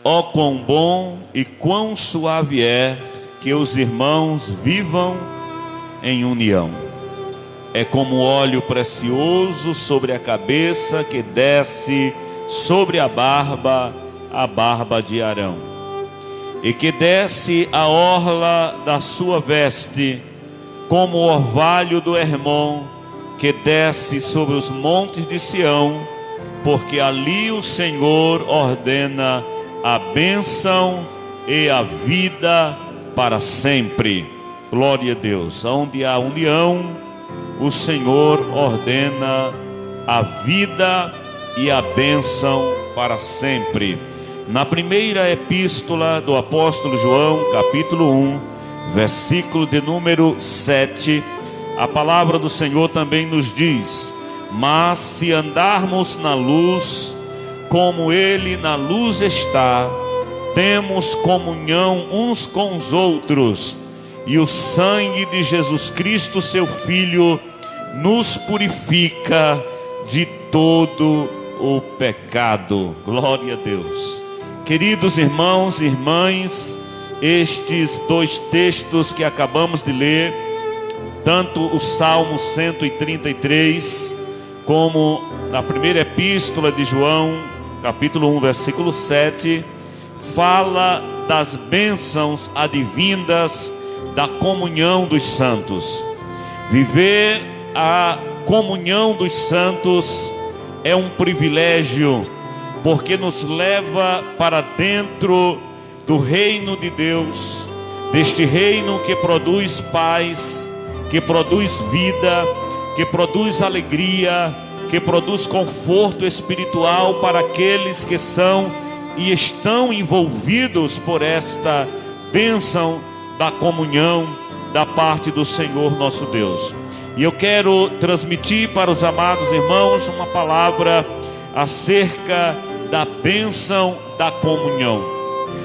Ó quão bom e quão suave é que os irmãos vivam em união. É como óleo precioso sobre a cabeça que desce sobre a barba de Arão, e que desce a orla da sua veste, como o orvalho do Hermon, que desce sobre os montes de Sião, porque ali o Senhor ordena a bênção e a vida para sempre. Glória a Deus. Onde há união, o Senhor ordena a vida e a bênção para sempre. Na primeira epístola do apóstolo João, capítulo 1, versículo de número 7, a palavra do Senhor também nos diz: mas se andarmos na luz, como Ele na luz está, temos comunhão uns com os outros, e o sangue de Jesus Cristo, seu Filho, nos purifica de todo o pecado. Glória a Deus. Queridos irmãos e irmãs, estes dois textos que acabamos de ler, tanto o Salmo 133, como na primeira epístola de João, capítulo 1, versículo 7, fala das bênçãos advindas da comunhão dos santos. Viver a comunhão dos santos é um privilégio, porque nos leva para dentro do reino de Deus, deste reino que produz paz, que produz vida, que produz alegria, que produz conforto espiritual para aqueles que são e estão envolvidos por esta bênção da comunhão da parte do Senhor nosso Deus. E eu quero transmitir para os amados irmãos uma palavra acerca da bênção da comunhão.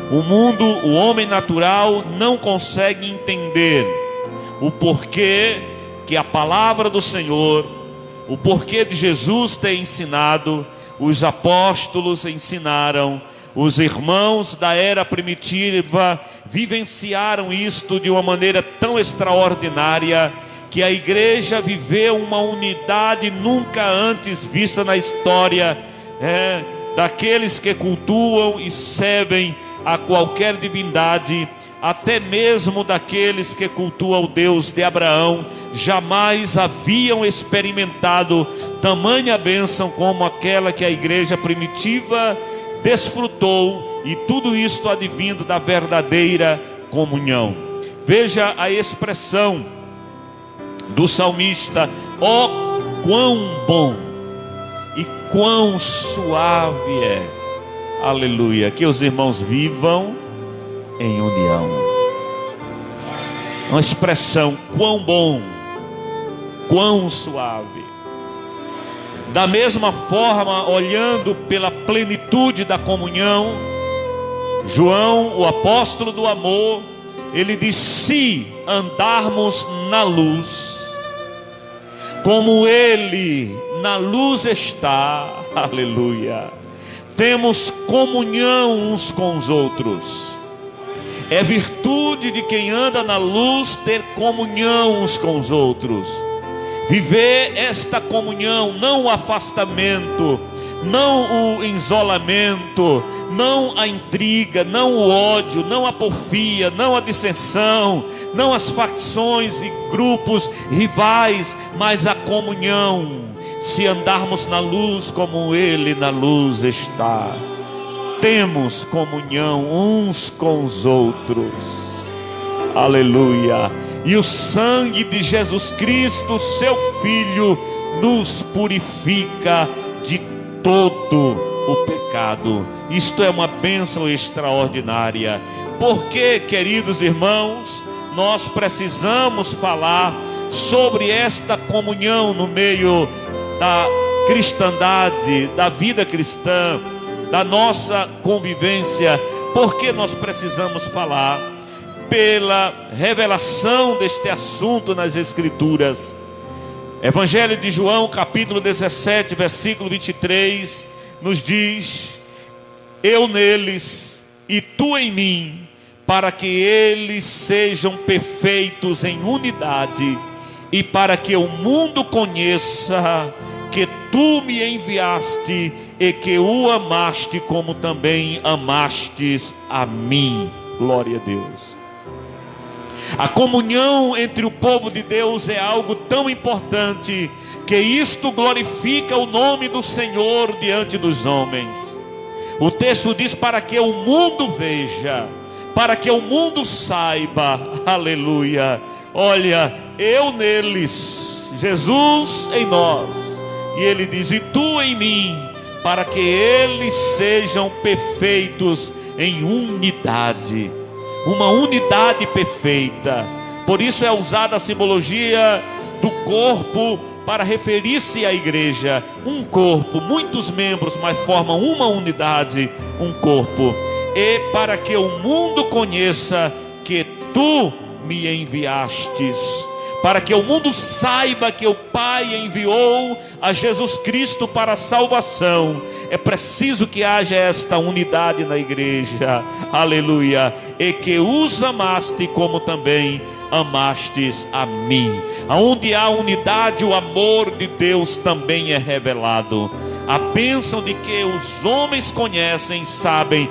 O mundo, o homem natural não consegue entender o porquê que a palavra do Senhor, o porquê de Jesus ter ensinado, os apóstolos ensinaram, os irmãos da era primitiva vivenciaram isto de uma maneira tão extraordinária, que a igreja viveu uma unidade nunca antes vista na história, daqueles que cultuam e servem a qualquer divindade, até mesmo daqueles que cultuam o Deus de Abraão, jamais haviam experimentado tamanha bênção como aquela que a igreja primitiva desfrutou, e tudo isto advindo da verdadeira comunhão. Veja a expressão do salmista: ó quão bom e quão suave é, aleluia, que os irmãos vivam em união. Uma expressão: quão bom, quão suave. Da mesma forma, olhando pela plenitude da comunhão, João, o apóstolo do amor, ele diz: se andarmos na luz, como Ele na luz está, aleluia, temos comunhão uns com os outros. É virtude de quem anda na luz ter comunhão uns com os outros. Viver esta comunhão, não o afastamento, não o isolamento, não a intriga, não o ódio, não a porfia, não a dissensão, não as facções e grupos rivais, mas a comunhão. Se andarmos na luz como Ele na luz está, temos comunhão uns com os outros, aleluia. E o sangue de Jesus Cristo, seu Filho, nos purifica de todo o pecado. Isto é uma bênção extraordinária. Porque, queridos irmãos, nós precisamos falar sobre esta comunhão no meio da cristandade, da vida cristã, da nossa convivência. Porque nós precisamos falar? Pela revelação deste assunto nas Escrituras. Evangelho de João, capítulo 17, versículo 23, nos diz: eu neles e tu em mim, para que eles sejam perfeitos em unidade, e para que o mundo conheça que tu me enviaste e que o amaste como também amastes a mim. Glória a Deus. A comunhão entre o povo de Deus é algo tão importante que isto glorifica o nome do Senhor diante dos homens. O texto diz: para que o mundo veja, para que o mundo saiba, aleluia. Olha, eu neles, Jesus em nós. E ele diz: e tu em mim, para que eles sejam perfeitos em unidade. Uma unidade perfeita. Por isso é usada a simbologia do corpo para referir-se à igreja. Um corpo, muitos membros, mas formam uma unidade, um corpo. E para que o mundo conheça que tu me enviastes, para que o mundo saiba que o Pai enviou a Jesus Cristo para a salvação, é preciso que haja esta unidade na igreja, aleluia, e que os amaste como também amastes a mim. Aonde há unidade, o amor de Deus também é revelado. A bênção de que os homens conhecem, sabem,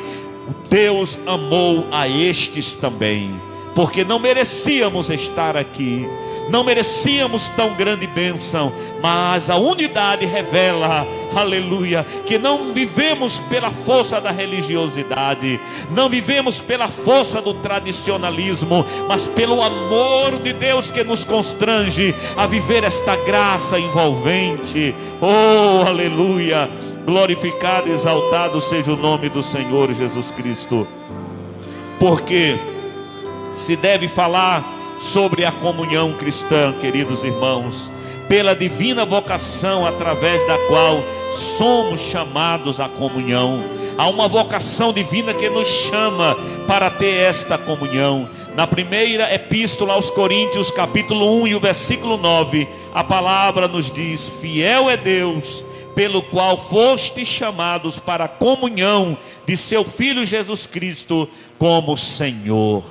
Deus amou a estes também, porque não merecíamos estar aqui, não merecíamos tão grande bênção, mas a unidade revela, aleluia, que não vivemos pela força da religiosidade, não vivemos pela força do tradicionalismo, mas pelo amor de Deus que nos constrange a viver esta graça envolvente. Oh, aleluia, glorificado e exaltado seja o nome do Senhor Jesus Cristo. Porque se deve falar sobre a comunhão cristã, queridos irmãos, pela divina vocação através da qual somos chamados à comunhão. Há uma vocação divina que nos chama para ter esta comunhão. Na primeira epístola aos Coríntios, capítulo 1 e o versículo 9, a palavra nos diz: fiel é Deus, pelo qual fostes chamados para a comunhão de seu Filho Jesus Cristo como Senhor.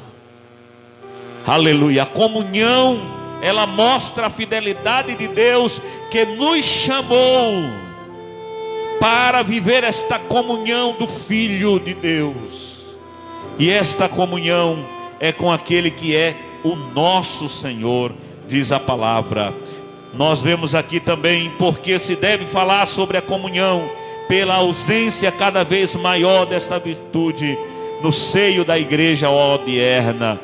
Aleluia. A comunhão, ela mostra a fidelidade de Deus que nos chamou para viver esta comunhão do Filho de Deus. E esta comunhão é com aquele que é o nosso Senhor, diz a palavra. Nós vemos aqui também porque se deve falar sobre a comunhão pela ausência cada vez maior desta virtude no seio da igreja odierna.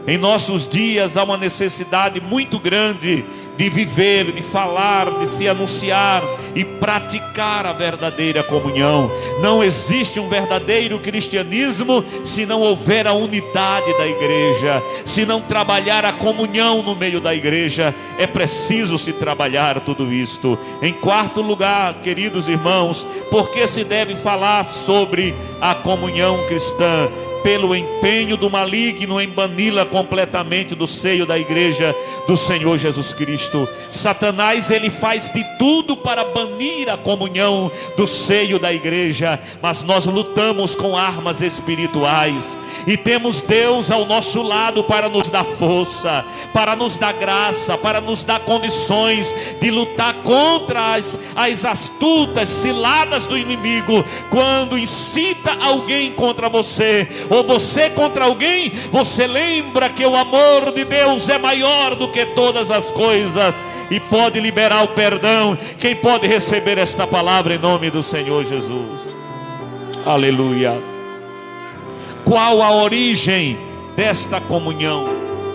Em nossos dias há uma necessidade muito grande de viver, de falar, de se anunciar e praticar a verdadeira comunhão. Não existe um verdadeiro cristianismo se não houver a unidade da igreja, se não trabalhar a comunhão no meio da igreja. É preciso se trabalhar tudo isto. Em quarto lugar, queridos irmãos, porque se deve falar sobre a comunhão cristã? Pelo empenho do maligno em bani-la completamente do seio da igreja do Senhor Jesus Cristo. Satanás, ele faz de tudo para banir a comunhão do seio da igreja, mas nós lutamos com armas espirituais e temos Deus ao nosso lado para nos dar força, para nos dar graça, para nos dar condições de lutar contra as astutas ciladas do inimigo. Quando incita alguém contra você, ou você contra alguém, você lembra que o amor de Deus é maior do que todas as coisas e pode liberar o perdão. Quem pode receber esta palavra em nome do Senhor Jesus? Aleluia. Qual a origem desta comunhão?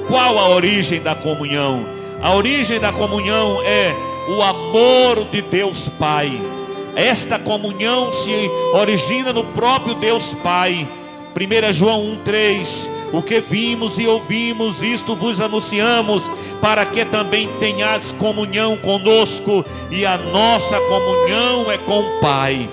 Qual a origem da comunhão? A origem da comunhão é o amor de Deus Pai. Esta comunhão se origina no próprio Deus Pai. 1 João 1,3: o que vimos e ouvimos, isto vos anunciamos, para que também tenhais comunhão conosco, e a nossa comunhão é com o Pai.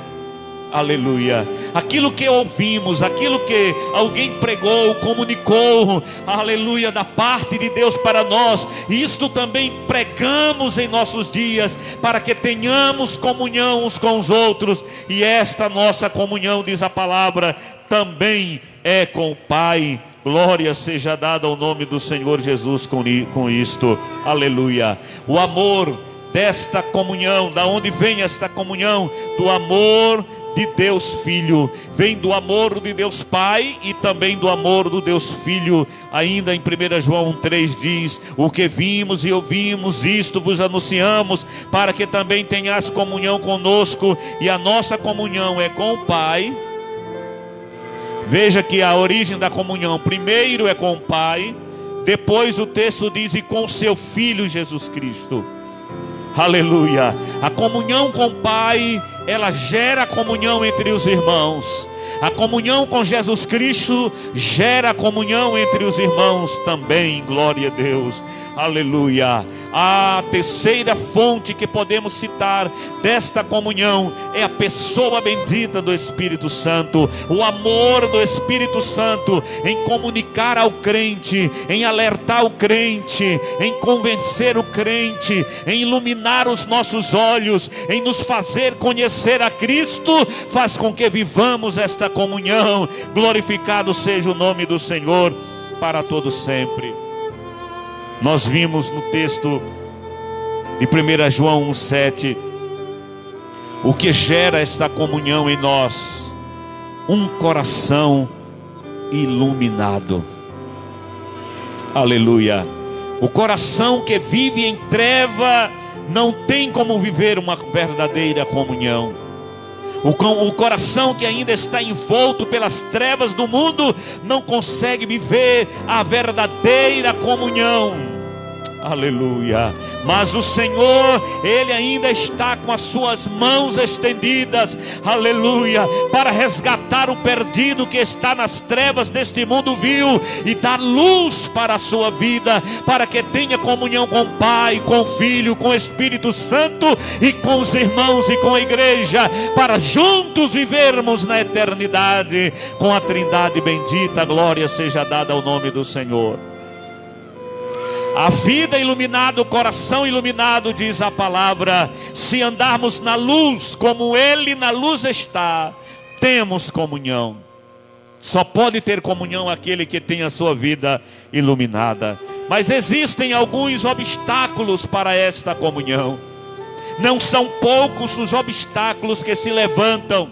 Aleluia. Aquilo que ouvimos, aquilo que alguém pregou, comunicou, aleluia, da parte de Deus para nós, isto também pregamos em nossos dias, para que tenhamos comunhão uns com os outros. E esta nossa comunhão, diz a palavra, também é com o Pai. Glória seja dada ao nome do Senhor Jesus com isto. Aleluia. O amor desta comunhão, da onde vem esta comunhão? Do amor de Deus Filho, vem do amor de Deus Pai e também do amor do Deus Filho. Ainda em 1 João 3 diz: o que vimos e ouvimos, isto vos anunciamos, para que também tenhas comunhão conosco, e a nossa comunhão é com o Pai. Veja que a origem da comunhão, primeiro é com o Pai, depois o texto diz: e com o seu Filho Jesus Cristo. Aleluia. A comunhão com o Pai, ela gera comunhão entre os irmãos. A comunhão com Jesus Cristo gera comunhão entre os irmãos também. Glória a Deus. Aleluia. A terceira fonte que podemos citar desta comunhão é a pessoa bendita do Espírito Santo. O amor do Espírito Santo em comunicar ao crente, em alertar o crente, em convencer o crente, em iluminar os nossos olhos, em nos fazer conhecer a Cristo, faz com que vivamos esta comunhão. Glorificado seja o nome do Senhor para todo sempre. Nós vimos no texto de 1 João 1,7 o que gera esta comunhão em nós: um coração iluminado. Aleluia. O coração que vive em treva não tem como viver uma verdadeira comunhão. O coração que ainda está envolto pelas trevas do mundo não consegue viver a verdadeira comunhão. Aleluia. Mas o Senhor, Ele ainda está com as suas mãos estendidas, aleluia, para resgatar o perdido que está nas trevas deste mundo vil e dar luz para a sua vida, para que tenha comunhão com o Pai, com o Filho, com o Espírito Santo e com os irmãos e com a igreja, para juntos vivermos na eternidade com a Trindade bendita. Glória seja dada ao nome do Senhor. A vida iluminada, o coração iluminado, diz a palavra: se andarmos na luz, como Ele na luz está, temos comunhão. Só pode ter comunhão aquele que tem a sua vida iluminada. Mas existem alguns obstáculos para esta comunhão. Não são poucos os obstáculos que se levantam.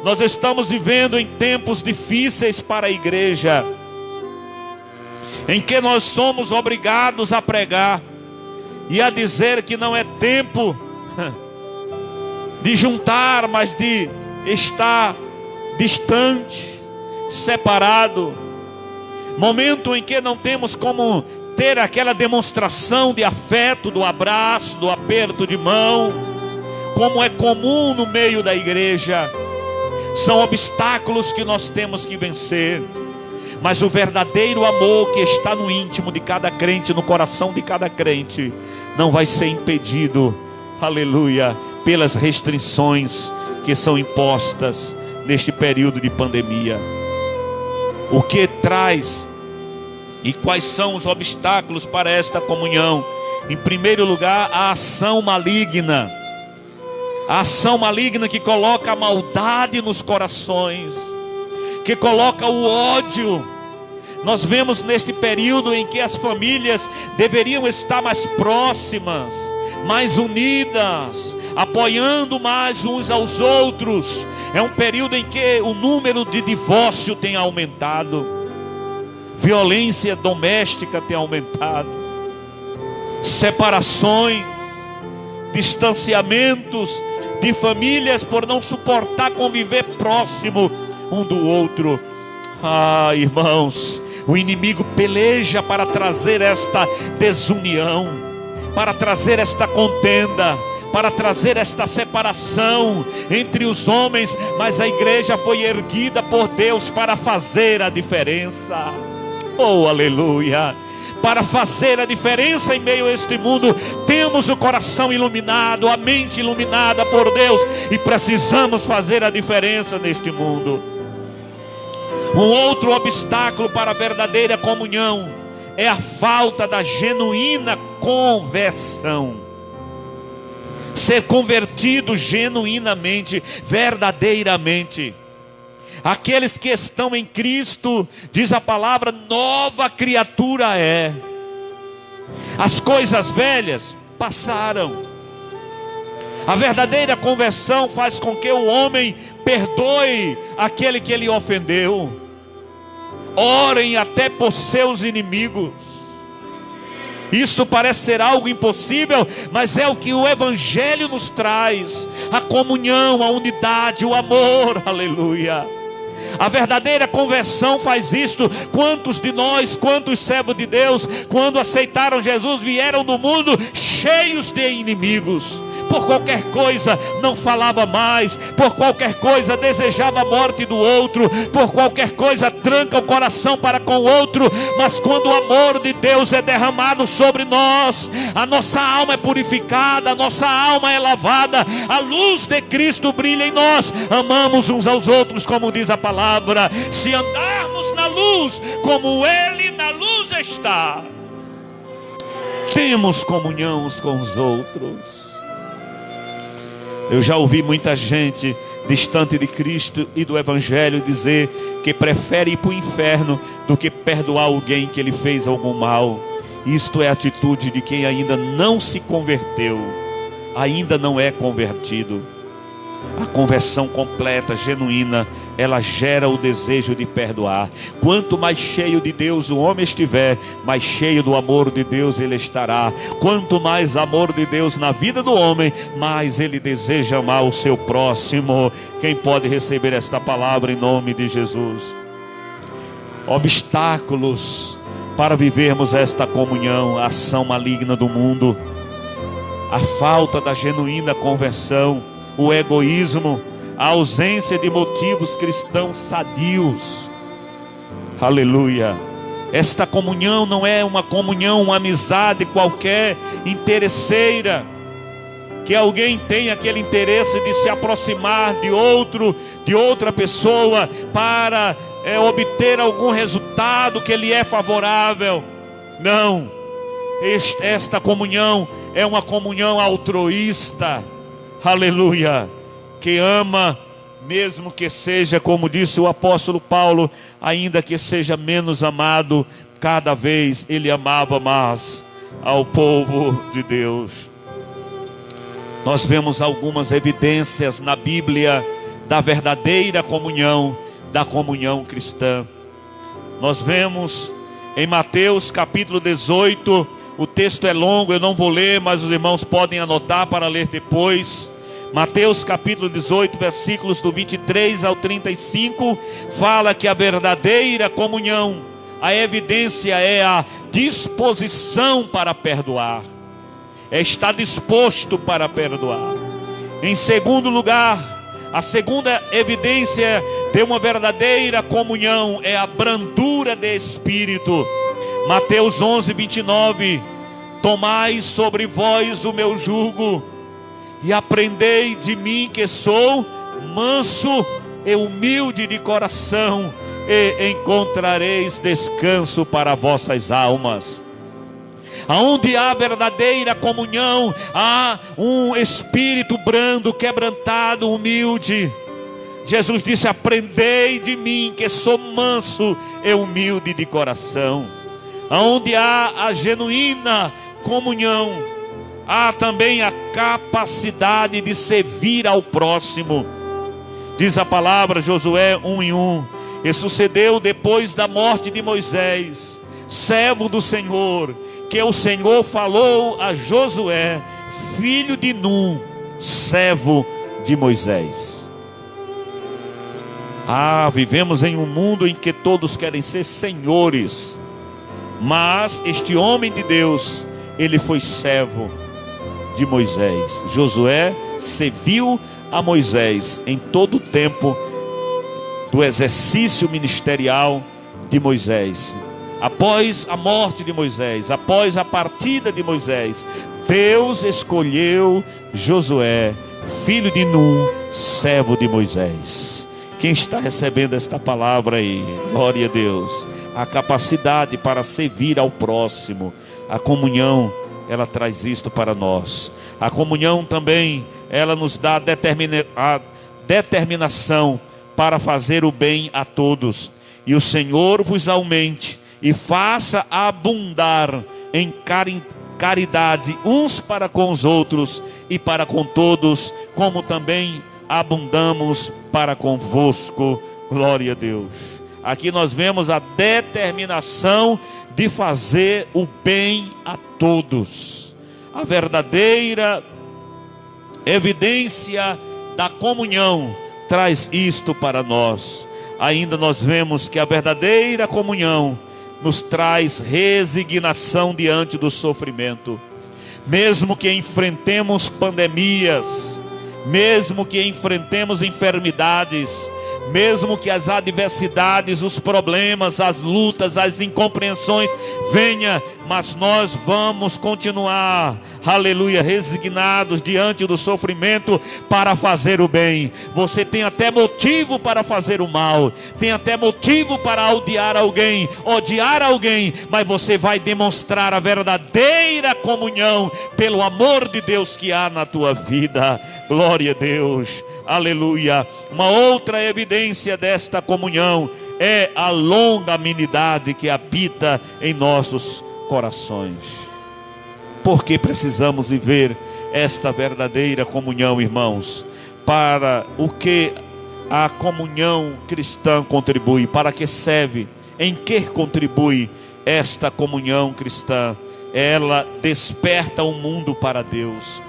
Nós estamos vivendo em tempos difíceis para a igreja, em que nós somos obrigados a pregar e a dizer que não é tempo de juntar, mas de estar distante, separado. Momento em que não temos como ter aquela demonstração de afeto, do abraço, do aperto de mão, como é comum no meio da igreja. São obstáculos que nós temos que vencer. Mas o verdadeiro amor que está no íntimo de cada crente, no coração de cada crente, não vai ser impedido, aleluia, pelas restrições que são impostas neste período de pandemia. O que traz e quais são os obstáculos para esta comunhão? Em primeiro lugar, a ação maligna. A ação maligna que coloca a maldade nos corações, que coloca o ódio. Nós vemos neste período em que as famílias deveriam estar mais próximas, mais unidas, apoiando mais uns aos outros. É um período em que o número de divórcio tem aumentado, violência doméstica tem aumentado, separações, distanciamentos de famílias por não suportar conviver próximo um do outro. Ah, irmãos, o inimigo peleja para trazer esta desunião, para trazer esta contenda, para trazer esta separação entre os homens. Mas a igreja foi erguida por Deus para fazer a diferença. Oh, aleluia! Para fazer a diferença em meio a este mundo, temos o coração iluminado, a mente iluminada por Deus, e precisamos fazer a diferença neste mundo. Um outro obstáculo para a verdadeira comunhão é a falta da genuína conversão. Ser convertido genuinamente, verdadeiramente. Aqueles que estão em Cristo, diz a palavra, nova criatura é. As coisas velhas passaram. A verdadeira conversão faz com que o homem perdoe aquele que ele ofendeu. Orem até por seus inimigos. Isto parece ser algo impossível, mas é o que o Evangelho nos traz. A comunhão, a unidade, o amor, aleluia. A verdadeira conversão faz isto. Quantos de nós, quantos servos de Deus, quando aceitaram Jesus, vieram do mundo cheios de inimigos. Por qualquer coisa não falava mais, por qualquer coisa desejava a morte do outro, por qualquer coisa tranca o coração para com o outro. Mas quando o amor de Deus é derramado sobre nós, a nossa alma é purificada, a nossa alma é lavada, a luz de Cristo brilha em nós, amamos uns aos outros, como diz a palavra. Se andarmos na luz, como Ele na luz está, temos comunhão uns com os outros. Eu já ouvi muita gente distante de Cristo e do Evangelho dizer que prefere ir para o inferno do que perdoar alguém que lhe fez algum mal. Isto é a atitude de quem ainda não se converteu, ainda não é convertido. A conversão completa, genuína, ela gera o desejo de perdoar. Quanto mais cheio de Deus o homem estiver, mais cheio do amor de Deus ele estará. Quanto mais amor de Deus na vida do homem, mais ele deseja amar o seu próximo. Quem pode receber esta palavra em nome de Jesus? Obstáculos para vivermos esta comunhão: a ação maligna do mundo, a falta da genuína conversão, o egoísmo, a ausência de motivos cristãos sadios. Aleluia. Esta comunhão não é uma comunhão, uma amizade qualquer, interesseira, que alguém tem aquele interesse de se aproximar de outra pessoa para obter algum resultado que lhe é favorável. Não. Esta comunhão é uma comunhão altruísta. Aleluia, que ama, mesmo que seja, como disse o apóstolo Paulo, ainda que seja menos amado, cada vez ele amava mais ao povo de Deus. Nós vemos algumas evidências na Bíblia da verdadeira comunhão, da comunhão cristã. Nós vemos em Mateus capítulo 18, o texto é longo, eu não vou ler, mas os irmãos podem anotar para ler depois. Mateus capítulo 18, versículos do 23 ao 35, fala que a verdadeira comunhão, a evidência é a disposição para perdoar, é estar disposto para perdoar. Em segundo lugar, a segunda evidência de uma verdadeira comunhão é a brandura de espírito. Mateus 11, 29, tomai sobre vós o meu jugo e aprendei de mim, que sou manso e humilde de coração, e encontrareis descanso para vossas almas. Aonde há verdadeira comunhão, há um espírito brando, quebrantado, humilde. Jesus disse: aprendei de mim, que sou manso e humilde de coração. Aonde há a genuína comunhão, há também a capacidade de servir ao próximo. Diz a palavra, Josué 1:1, e sucedeu depois da morte de Moisés, servo do Senhor, que o Senhor falou a Josué, filho de Num, servo de Moisés. Vivemos em um mundo em que todos querem ser senhores, mas este homem de Deus, ele foi servo de Moisés. Josué serviu a Moisés em todo o tempo do exercício ministerial de Moisés. Após a morte de Moisés, após a partida de Moisés, Deus escolheu Josué, filho de Num, servo de Moisés. Quem está recebendo esta palavra aí? Glória a Deus. A capacidade para servir ao próximo. A comunhão, ela traz isto para nós. A comunhão também, ela nos dá a determinação para fazer o bem a todos. E o Senhor vos aumente e faça abundar em caridade uns para com os outros e para com todos, como também abundamos para convosco. Glória a Deus. Aqui nós vemos a determinação de fazer o bem a todos. A verdadeira evidência da comunhão traz isto para nós. Ainda nós vemos que a verdadeira comunhão nos traz resignação diante do sofrimento. Mesmo que enfrentemos pandemias, mesmo que enfrentemos enfermidades, mesmo que as adversidades, os problemas, as lutas, as incompreensões venham, mas nós vamos continuar, aleluia, resignados diante do sofrimento para fazer o bem. Você tem até motivo para fazer o mal, tem até motivo para odiar alguém, mas você vai demonstrar a verdadeira comunhão pelo amor de Deus que há na tua vida. Glória a Deus, aleluia. Uma outra evidência desta comunhão é a longanimidade que habita em nossos corações. Porque precisamos viver esta verdadeira comunhão, irmãos? Para o que a comunhão cristã contribui? Para que serve? Em que contribui esta comunhão cristã? Ela desperta o mundo para Deus.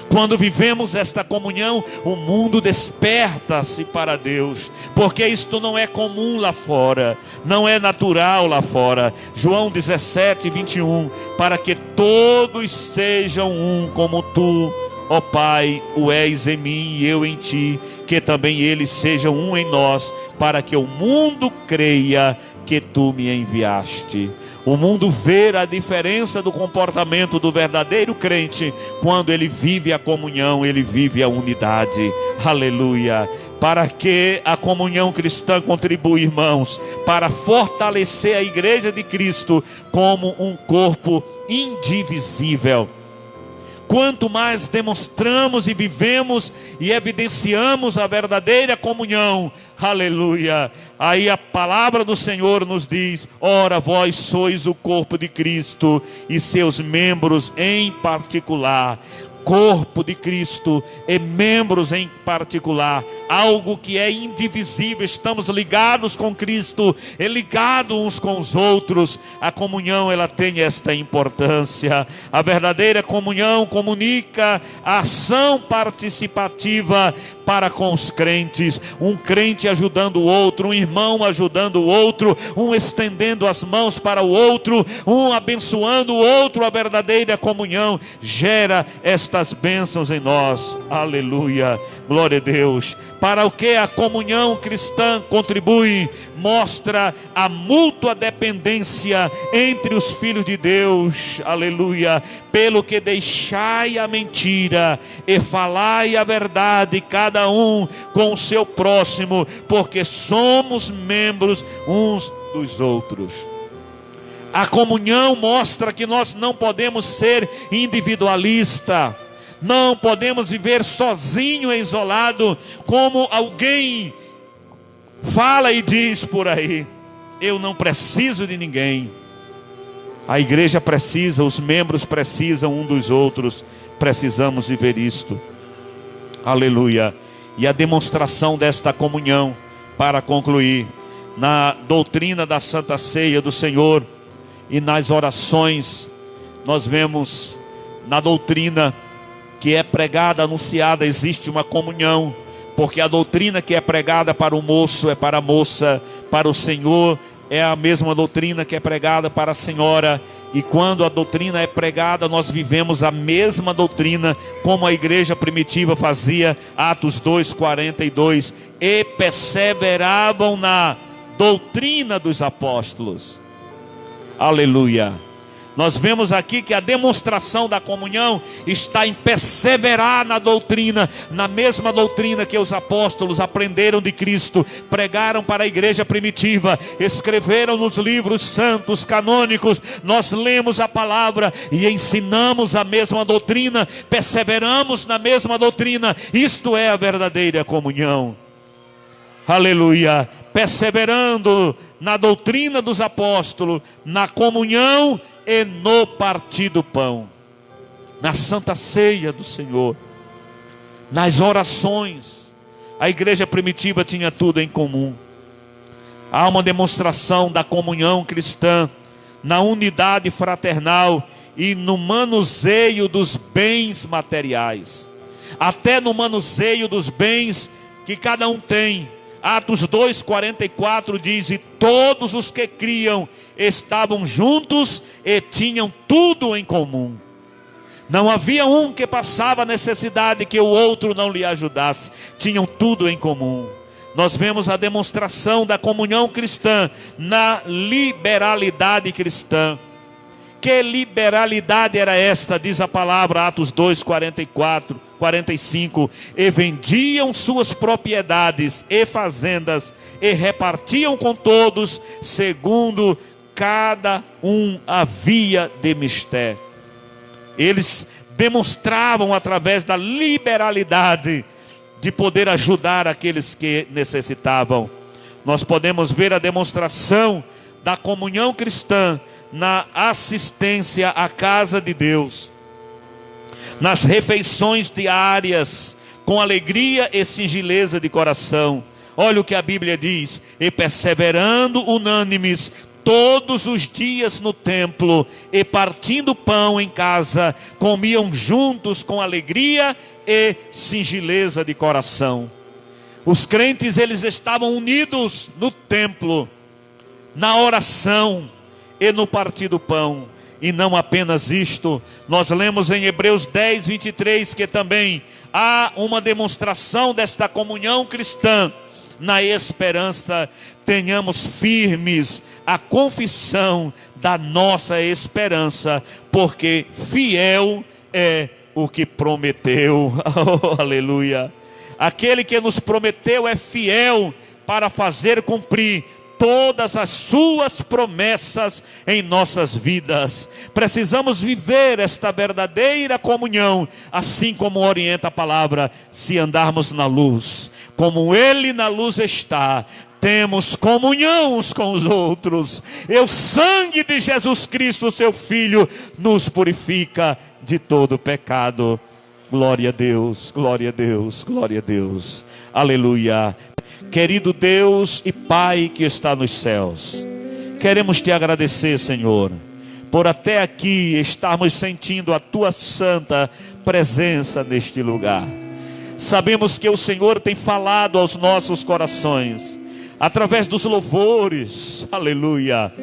Quando vivemos esta comunhão, o mundo desperta-se para Deus, porque isto não é comum lá fora, não é natural lá fora. João 17:21, para que todos sejam um, como tu, ó Pai, o és em mim e eu em ti, que também eles sejam um em nós, para que o mundo creia que tu me enviaste. O mundo vê a diferença do comportamento do verdadeiro crente quando ele vive a comunhão, ele vive a unidade. Aleluia. Para que a comunhão cristã contribui, irmãos, para fortalecer a igreja de Cristo como um corpo indivisível. Quanto mais demonstramos e vivemos e evidenciamos a verdadeira comunhão, aleluia, aí a palavra do Senhor nos diz: ora, vós sois o corpo de Cristo e seus membros em particular. Corpo de Cristo e membros em particular, algo que é indivisível. Estamos ligados com Cristo e ligados uns com os outros. A comunhão, ela tem esta importância. A verdadeira comunhão comunica a ação participativa para com os crentes, um crente ajudando o outro, um irmão ajudando o outro, um estendendo as mãos para o outro, um abençoando o outro. A verdadeira comunhão gera estas bênçãos em nós. Aleluia, glória a Deus. Para o que a comunhão cristã contribui? Mostra a mútua dependência entre os filhos de Deus. Aleluia. Pelo que deixai a mentira e falai a verdade, cada um com o seu próximo, porque somos membros uns dos outros. A comunhão mostra que nós não podemos ser individualistas. Não podemos viver sozinho e isolado, como alguém fala e diz por aí: eu não preciso de ninguém. A igreja precisa, os membros precisam um dos outros. Precisamos viver isto. Aleluia. E a demonstração desta comunhão, para concluir, na doutrina da Santa Ceia do Senhor e nas orações, nós vemos na doutrina que é pregada, anunciada, existe uma comunhão, porque a doutrina que é pregada para o moço é para a moça, para o Senhor é a mesma doutrina que é pregada para a senhora. E quando a doutrina é pregada, nós vivemos a mesma doutrina, como a igreja primitiva fazia. Atos 2:42, e perseveravam na doutrina dos apóstolos. Aleluia. Nós vemos aqui que a demonstração da comunhão está em perseverar na doutrina, na mesma doutrina que os apóstolos aprenderam de Cristo, pregaram para a igreja primitiva, escreveram nos livros santos, canônicos. Nós lemos a palavra e ensinamos a mesma doutrina, perseveramos na mesma doutrina. Isto é a verdadeira comunhão. aleluia, perseverando na doutrina dos apóstolos, na comunhão e no partir do pão, na santa ceia do Senhor, nas orações. A igreja primitiva tinha tudo em comum. Há uma demonstração da comunhão cristã, na unidade fraternal e no manuseio dos bens materiais, até no manuseio dos bens que cada um tem. Atos 2:44 diz: e todos os que criam estavam juntos e tinham tudo em comum. Não havia um que passava necessidade que o outro não lhe ajudasse. Tinham tudo em comum. Nós vemos a demonstração da comunhão cristã na liberalidade cristã. Que liberalidade era esta? Diz a palavra, Atos 2:44, 45. E vendiam suas propriedades e fazendas e repartiam com todos, segundo cada um havia de mister. Eles demonstravam através da liberalidade de poder ajudar aqueles que necessitavam. Nós podemos ver a demonstração da comunhão cristã na assistência à casa de Deus, nas refeições diárias, com alegria e singeleza de coração. Olha o que a Bíblia diz: e perseverando unânimes todos os dias no templo, e partindo pão em casa, comiam juntos com alegria e singeleza de coração. Os crentes, eles estavam unidos no templo, na oração e no partir do pão. E não apenas isto, nós lemos em Hebreus 10:23 que também há uma demonstração desta comunhão cristã na esperança. Tenhamos firmes a confissão da nossa esperança, porque fiel é o que prometeu. Oh, aleluia! Aquele que nos prometeu é fiel para fazer cumprir todas as suas promessas em nossas vidas. Precisamos viver esta verdadeira comunhão, assim como orienta a palavra: se andarmos na luz, como Ele na luz está, temos comunhão uns com os outros. E o sangue de Jesus Cristo, seu Filho, nos purifica de todo pecado. Glória a Deus, glória a Deus, glória a Deus. Aleluia. Querido Deus e Pai que está nos céus, queremos te agradecer, Senhor, por até aqui estarmos sentindo a tua santa presença neste lugar. Sabemos que o Senhor tem falado aos nossos corações, através dos louvores, aleluia,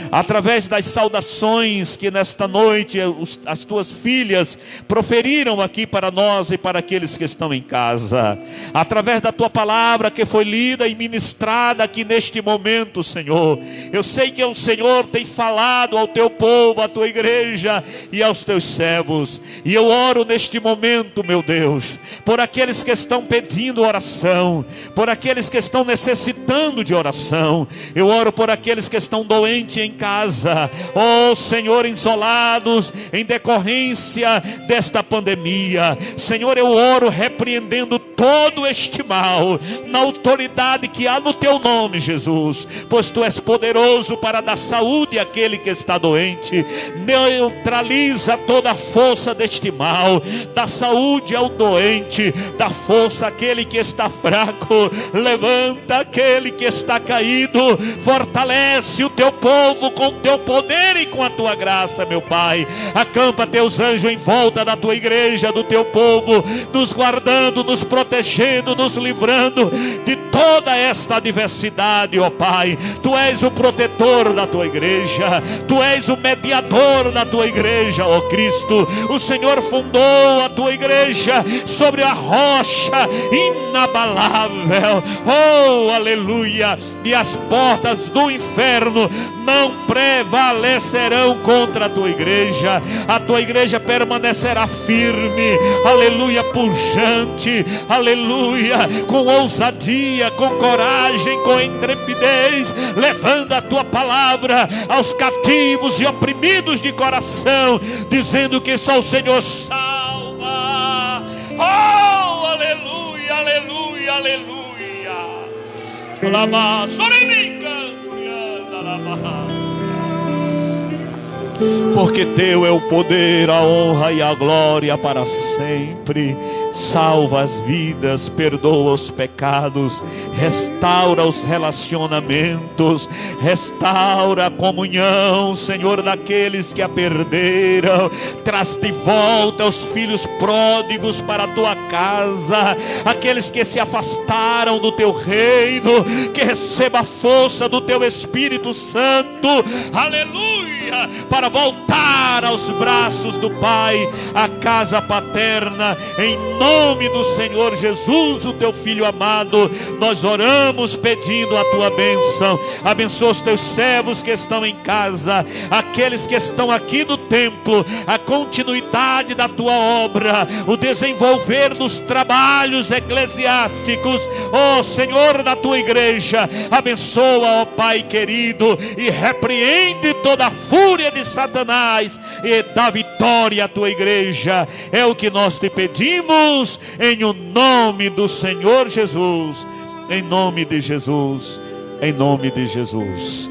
através das saudações que nesta noite as tuas filhas proferiram aqui para nós e para aqueles que estão em casa, através da tua palavra que foi lida e ministrada aqui neste momento, Senhor. Eu sei que o Senhor tem falado ao teu povo, à tua igreja e aos teus servos, e eu oro neste momento, meu Deus, por aqueles que estão pedindo oração, por aqueles que estão necessitando de oração. Eu oro por aqueles que estão doentes em casa, oh Senhor, isolados em decorrência desta pandemia. Senhor, eu oro repreendendo todo este mal, na autoridade que há no teu nome, Jesus, pois tu és poderoso para dar saúde àquele que está doente. Neutraliza toda a força deste mal, dá saúde ao doente, dá força àquele que está fraco, levanta aquele que está caído, fortalece o teu povo com o teu poder e com a tua graça, meu Pai. Acampa teus anjos em volta da tua igreja, do teu povo, nos guardando, nos protegendo, nos livrando de toda esta adversidade, ó Pai. Tu és o protetor da tua igreja, tu és o mediador da tua igreja, ó Cristo. O Senhor fundou a tua igreja sobre a rocha inabalável, oh aleluia, e as portas do inferno não prevalecerão contra a tua igreja. A tua igreja permanecerá firme, aleluia, pujante, aleluia, com ousadia, com coragem, com intrepidez, levando a tua palavra aos cativos e oprimidos de coração, dizendo que só o Senhor salva. Oh, aleluia, aleluia, aleluia. Porque teu é o poder, a honra e a glória para sempre. Salva as vidas, perdoa os pecados, restaura os relacionamentos, restaura a comunhão, Senhor, daqueles que a perderam. Traz de volta os filhos pródigos para a tua casa, aqueles que se afastaram do teu reino, que receba a força do teu Espírito Santo, aleluia, para voltar aos braços do Pai, a casa paterna, em nome do Senhor Jesus, o teu Filho amado. Nós oramos pedindo a tua bênção. Abençoa os teus servos que estão em casa, aqueles que estão aqui no templo, a continuidade da tua obra, o desenvolver dos trabalhos eclesiásticos, ó Senhor, da tua igreja. Abençoa, ó Pai querido, e repreende toda a fúria de Satanás e dá vitória à tua igreja. É o que nós te pedimos em o nome do Senhor Jesus, em nome de Jesus, em nome de Jesus.